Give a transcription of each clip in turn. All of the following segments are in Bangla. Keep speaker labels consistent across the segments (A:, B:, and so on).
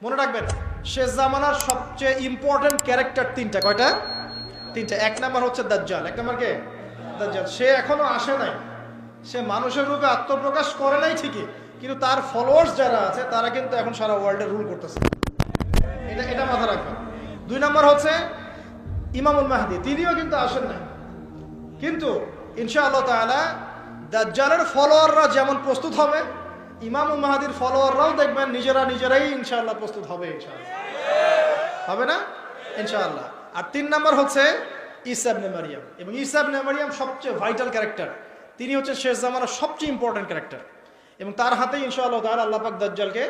A: মনে রাখবেন শেষ জামানার সবচেয়ে ইম্পর্টেন্ট ক্যারেক্টার তিনটা। কয়টা? তিনটা। এক নাম্বার হচ্ছে দাজ্জাল। এক নাম্বার কে? দাজ্জাল। সে এখনো আসে নাই, সে মানুষের রূপে আত্মপ্রকাশ করে নাই ঠিকই, কিন্তু তার ফলোয়ার্স যারা আছে তারা কিন্তু এখন সারা ওয়ার্ল্ডে রুল করতেছে। এটা মাথা রাখবেন। দুই নাম্বার হচ্ছে ইমামুল মাহদি, তিনিও কিন্তু আসেন নাই, কিন্তু ইনশাআল্লাহ তাআলা দাজ্জালের ফলোয়াররা যেমন প্রস্তুত হবে, ইমামুল মাহদির ফলোয়াররাও দেখবেন নিজেরাই ইনশাআল্লাহ প্রস্তুত হবে। ইনশাআল্লাহ হবে না? ইনশাআল্লাহ। আর তিন নাম্বার হচ্ছে ঈসা ইবনে মারইয়াম, এবং ঈসা ইবনে মারইয়াম সবচেয়ে ভাইটাল ক্যারেক্টার। তিনি হচ্ছে শেষ জামানার সবচেয়ে ইম্পর্টেন্ট ক্যারেক্টার, এবং তার হাতেই ইনশাআল্লাহ তাআলা আল্লাহ পাক দাজ্জালকে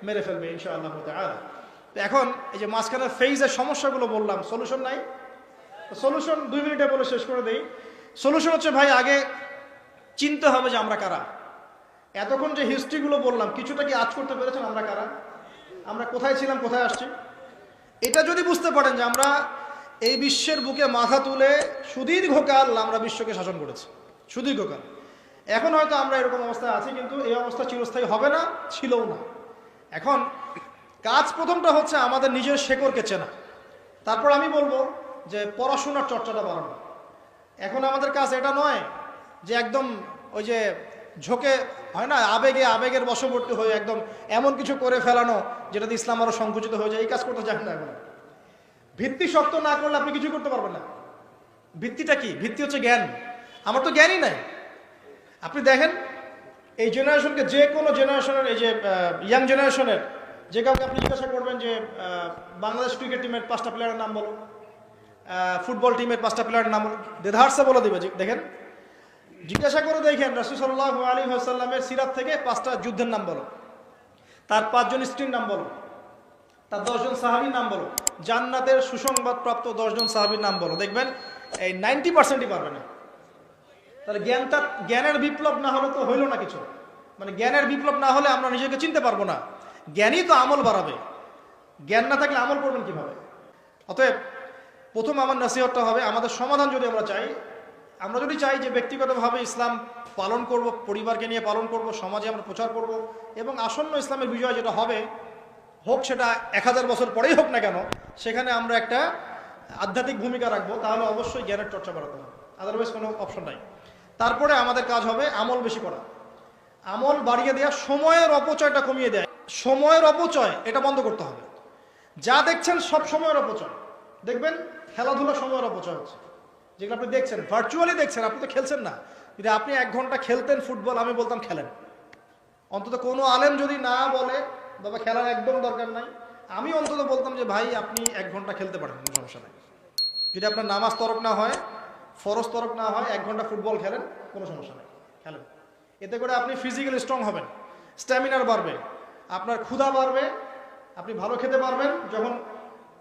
A: মেরে ফেলবে ইনশাআল্লাহ তাআলা। তো এখন এই যে মাঝখানে ফেজের সমস্যাগুলো বললাম, সলিউশন নাই। সলিউশন 2 মিনিটে বলে শেষ করে দেই। সলিউশন হচ্ছে ভাই আগে চিনতে হবে যে আমরা কারা। এতক্ষণ যে হিস্ট্রিগুলো বললাম, কিছুটা কি আজ করতে পেরেছেন আমরা কারা, আমরা কোথায় ছিলাম, কোথায় আসছি? এটা যদি বুঝতে পারেন যে আমরা এই বিশ্বের বুকে মাথা তুলে সুদীর্ঘকাল আমরা বিশ্বকে শাসন করেছি, সুদীর্ঘকাল। এখন হয়তো আমরা এরকম অবস্থায় আছি, কিন্তু এই অবস্থা চিরস্থায়ী হবে না, ছিলও না। এখন কাজ প্রথমটা হচ্ছে আমাদের নিজের শেকড়কে চেনা। তারপর আমি বলবো যে পড়াশোনার চর্চাটা বাড়ানো। এখন আমাদের কাজ এটা নয় যে একদম ওই যে ঝোঁকে হয় না, আবেগের বশবর্তী হয়ে একদম এমন কিছু করে ফেলানো যেটাতে ইসলাম আরো সংকুচিত হয়ে যায়। এই কাজ করতে যান না। এখন ভিত্তি শক্ত না করলে আপনি কিছু করতে পারবেন না। ভিত্তিটা কি? ভিত্তি হচ্ছে জ্ঞান। আমার তো জ্ঞানই নাই। আপনি দেখেন এই জেনারেশনকে, যে কোনো জেনারেশনের, এই যে ইয়াং জেনারেশনের যে কাউকে আপনি জিজ্ঞাসা করবেন যে বাংলাদেশ ক্রিকেট টিমের 5টা প্লেয়ারের নাম বলো, ফুটবল টিমের 5টা প্লেয়ারের নাম বলো, দেধারসে বলে দিবে। দেখেন, জিজ্ঞাসা করে দেখেন রাসূল সাল্লাল্লাহু আলাইহি ওয়াসাল্লামের সিরাত থেকে 5টা যুদ্ধের নাম বলো, তার 5 জন স্ত্রীর নাম বলো, তার 10 জন সাহাবীর নাম বলো, জান্নাতের সুসংবাদ প্রাপ্ত 10 জন সাহাবীর নাম বলো, দেখবেন এই 90%ই পারবে না। তাহলে জ্ঞানের বিপ্লব না হলে তো হইল না কিছু। মানে জ্ঞানের বিপ্লব না হলে আমরা নিজেকে চিনতে পারবো না। জ্ঞানই তো আমল বাড়াবে, জ্ঞান না থাকলে আমল করবেন কিভাবে? অতএব প্রথম আমার নসিহতটা হবে, আমাদের সমাধান যদি আমরা যদি চাই যে ব্যক্তিগতভাবে ইসলাম পালন করব, পরিবারকে নিয়ে পালন করব, সমাজে আমরা প্রচার করব, এবং আসন্ন ইসলামের বিজয় যেটা হবে, হোক সেটা 1000 বছর পরেই হোক না কেন, সেখানে আমরা একটা আধ্যাত্মিক ভূমিকা রাখবো, তাহলে অবশ্যই জ্ঞানের চর্চা বাড়াতে হবে। আদারওয়াইজ কোনো অপশন নাই। তারপরে আমাদের কাজ হবে আমল বেশি করা, আমল বাড়িয়ে দেওয়া, সময়ের অপচয়টা কমিয়ে দেয়। সময়ের অপচয় এটা বন্ধ করতে হবে। যা দেখছেন সব সময়ের অপচয়। দেখবেন খেলাধুলা সময়ের অপচয় হচ্ছে, যেগুলো আপনি দেখছেন, ভার্চুয়ালি দেখছেন, আপনি তো খেলছেন না। যদি আপনি 1 ঘন্টা খেলতেন ফুটবল, আমি বলতাম খেলেন। অন্তত কোনো আলেম যদি না বলে বাবা খেলার একদম দরকার নাই, আমি অন্তত বলতাম যে ভাই আপনি 1 ঘন্টা খেলতে পারেন, কোনো সমস্যা নাই। যদি আপনার নামাজ তরক না হয়, ফরজ তরক না হয়, 1 ঘন্টা ফুটবল খেলেন, কোনো সমস্যা নেই, খেলেন। এতে করে আপনি ফিজিক্যালি স্ট্রং হবেন, স্ট্যামিনার বাড়বে, আপনার ক্ষুধা বাড়বে, আপনি ভালো খেতে পারবেন। যখন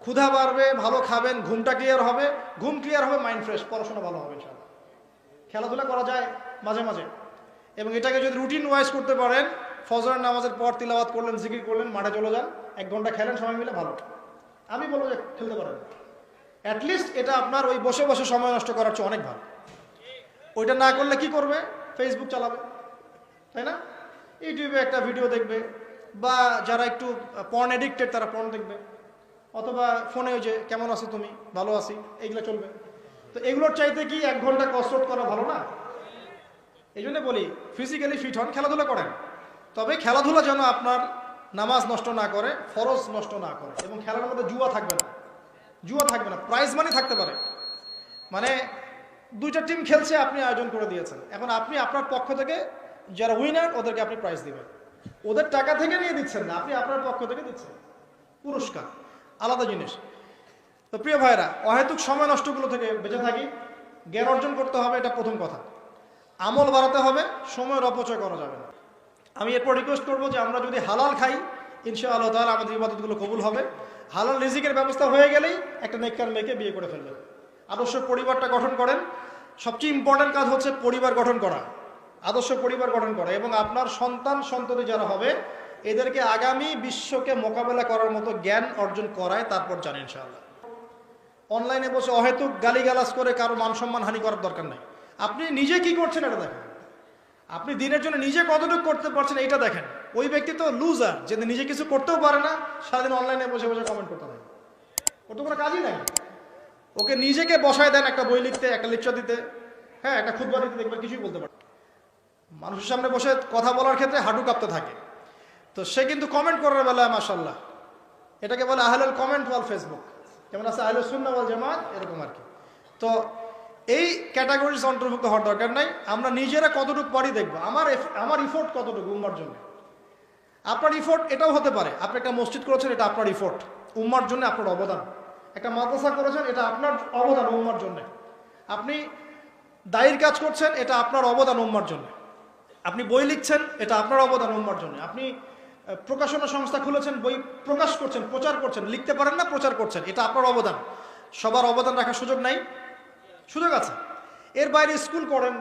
A: ক্ষুধা বাড়বে, ভালো খাবেন, ঘুমটা ক্লিয়ার হবে, ঘুম ক্লিয়ার হবে, মাইন্ড ফ্রেশ, পড়াশোনা ভালো হবে ইনশাআল্লাহ। খেলাধুলা করা যায় মাঝে মাঝে, এবং এটাকে যদি রুটিন ওয়াইজ করতে পারেন, ফজরের নামাজের পর তিলাওয়াত করলেন, জিকির করলেন, মাঠে চলে যান, 1 ঘন্টা খেলেন সবাই মিলে, ভালো। আমি বলবো যে খেলতে পারেন। অ্যাটলিস্ট এটা আপনার ওই বসে বসে সময় নষ্ট করার চেয়ে অনেক ভালো। ওইটা না করলে কি করবে? ফেসবুক চালাবে, তাই না? ইউটিউবে একটা ভিডিও দেখবে, বা যারা একটু পর্ন এডিক্টেড তারা পর্ন দেখবে, অথবা ফোনে ওই যে কেমন আছো তুমি, ভালো আছি, এইগুলো চলবে। তো এগুলোর চাইতে কি 1 ঘন্টা কসরত করা ভালো না? এই জন্য বলি ফিজিক্যালি ফিট হন, খেলাধুলা করেন, তবে খেলাধুলা যেন আপনার নামাজ নষ্ট না করে, ফরজ নষ্ট না করে, এবং খেলার মধ্যে জুয়া থাকবে না। প্রাইজ মানি থাকতে পারে, মানে 2টা টিম খেলছে, আপনি আয়োজন করে দিয়েছেন, এখন আপনি আপনার পক্ষ থেকে যারা উইনার ওদেরকে আপনি প্রাইজ দিবেন, ওদের টাকা থেকে নিয়ে দিচ্ছেন না, আপনি আপনার পক্ষ থেকে দিচ্ছেন পুরস্কার, আলাদা জিনিস। তো প্রিয় ভাইরা, অহেতুক সময় নষ্টগুলো থেকে বেঁচে থাকি, জ্ঞান অর্জন করতে হবে, এটা প্রথম কথা। আমল বাড়াতে হবে, সময়ের অপচয় করা যাবে না। আমি এরপর রিকোয়েস্ট করবো যে আমরা যদি হালাল খাই, ইনশাআল্লাহ তাআলা আমাদের ইবাদতগুলো কবুল হবে। হালাল রিজিকের ব্যবস্থা হয়ে গেলেই একটা নেককার মেয়েকে বিয়ে করে ফেলবেন। আদর্শ পরিবারটা গঠন করেন। সবচেয়ে ইম্পর্টেন্ট কাজ হচ্ছে পরিবার গঠন করা, আদর্শ পরিবার গঠন করা, এবং আপনার সন্ততি যারা হবে এদেরকে আগামী বিশ্বকে মোকাবেলা করার মতো জ্ঞান অর্জন করায় তারপর জানেন ইনশাআল্লাহ। অনলাইনে বসে অহেতুক গালিগালাজ করে কারো মান সম্মান হানি করার দরকার নাই। আপনি নিজে কি করছেন এটা দেখেন। আপনি দিনের জন্য নিজে কতটুকু করতে পারছেন এইটা দেখেন। ওই ব্যক্তি তো লুজার, যে নিজে কিছু করতেও পারে না, সারাদিন অনলাইনে বসে বসে কমেন্ট করতে হয়, ওর তো কোনো কাজই নাই। ওকে নিজেকে বসায় দেন একটা বই লিখতে, একটা লেকচার দিতে, হ্যাঁ একটা খুতবা দিতে, দেখবেন কিছুই বলতে পারে। মানুষের সামনে বসে কথা বলার ক্ষেত্রে হাঁটু কাঁপতে থাকে। তো সে কিন্তু কমেন্ট করার বেলায় মাশাআল্লাহ, এটাকে বলে আহলুল কমেন্ট ওয়াল ফেসবুক, যেমন আছে আহলুস সুন্নাহ ওয়াল জামাত, এরকম আর কি। তো এই ক্যাটাগরিজ অন্তর্ভুক্ত হওয়ার দরকার নাই। আমরা নিজেরা কতটুকু পারি দেখবো, আমার ইফোর্ট কতটুকু উম্মার জন্য। আপনার ইফোর্ট এটাও হতে পারে, আপনি একটা মসজিদ করেছেন, এটা আপনার ইফোর্ট, উম্মার জন্য আপনার অবদান। একটা মাদ্রাসা করেছেন, এটা আপনার অবদান উম্মার জন্য। আপনি দায়ীর কাজ করছেন, এটা আপনার অবদান উম্মার জন্য। আপনি বই লিখছেন, এটা আপনার অবদান উম্মার জন্য। আপনি প্রকাশনা সংস্থা খুলেছেন, বই প্রকাশ করছেন, প্রচার করছেন, লিখতে পারেন না, প্রচার করছেন, এটা আপনার অবদান। সবার অবদান রাখার সুযোগ নাই? সুযোগ আছে। এর বাইরে স্কুল করেন,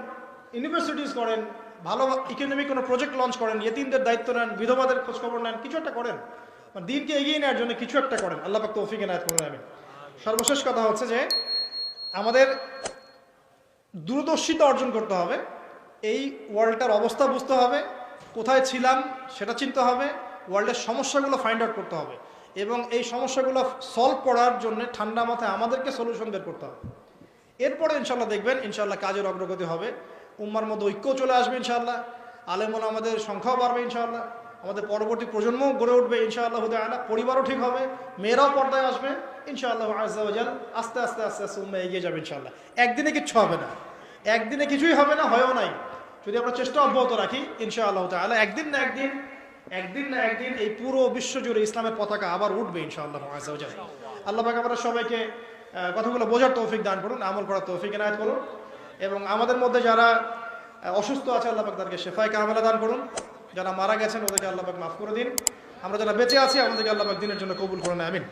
A: ইউনিভার্সিটিস করেন, ভালো ইকোনমিক কোনো প্রজেক্ট লঞ্চ করেন, ইয়েতিমদের দায়িত্ব নেন, বিধবাদের খোঁজখবর নেন, কিছু একটা করেন, দিনকে এগিয়ে নেওয়ার জন্য কিছু একটা করেন। আল্লাহ পাক তৌফিক এনায়েত করুন। আমি সর্বশেষ কথা হচ্ছে যে আমাদের দূরদর্শিতা অর্জন করতে হবে। এই ওয়ার্ল্ডটার অবস্থা বুঝতে হবে, কোথায় ছিলাম সেটা চিনতে হবে, ওয়ার্ল্ডের সমস্যাগুলো ফাইন্ড আউট করতে হবে, এবং এই সমস্যাগুলো সলভ করার জন্য ঠান্ডা মাথায় আমাদেরকে সলিউশন বের করতে হবে। এরপরে ইনশাল্লাহ দেখবেন ইনশাল্লাহ কাজের অগ্রগতি হবে, উম্মার মধ্যে ঐক্য চলে আসবে ইনশাআল্লাহ, আলেমুল আমাদের সংখ্যাও বাড়বে ইনশাআল্লাহ, আমাদের পরবর্তী প্রজন্মও গড়ে উঠবে ইনশাআল্লাহ তাআলা, পরিবারও ঠিক হবে, মেয়েরাও পর্দায় আসবে ইনশাআল্লাহ আযজা ওয়া জাল। আস্তে আস্তে আস্তে আস্তে উম্মা এগিয়ে যাবে ইনশাআল্লাহ। একদিনে কিচ্ছু হবে না, একদিনে কিছুই হবে না, হয়েও নাই, যদি আমরা চেষ্টা অব্যাহত রাখি ইনশাআল্লাহ তাআলা একদিন না একদিন এই পুরো বিশ্ব জুড়ে ইসলামের পতাকা আবার উঠবে ইনশাআল্লাহ আযজা ওয়া জাল। আল্লাহ পাক আমাদের সবাইকে কথাগুলো বোঝার তৌফিক দান করুন, আমল করার তৌফিক এনায়েত করুন, এবং আমাদের মধ্যে যারা অসুস্থ আছে আল্লাহ পাক তাদেরকে শেফায়ে কামেলা দান করুন, যারা মারা গেছেন ওদেরকে আল্লাহ পাক মাফ করে দিন, আমরা যারা বেঁচে আছি আমাদেরকে আল্লাহ পাক দিনের জন্য কবুল করুন, আমিন।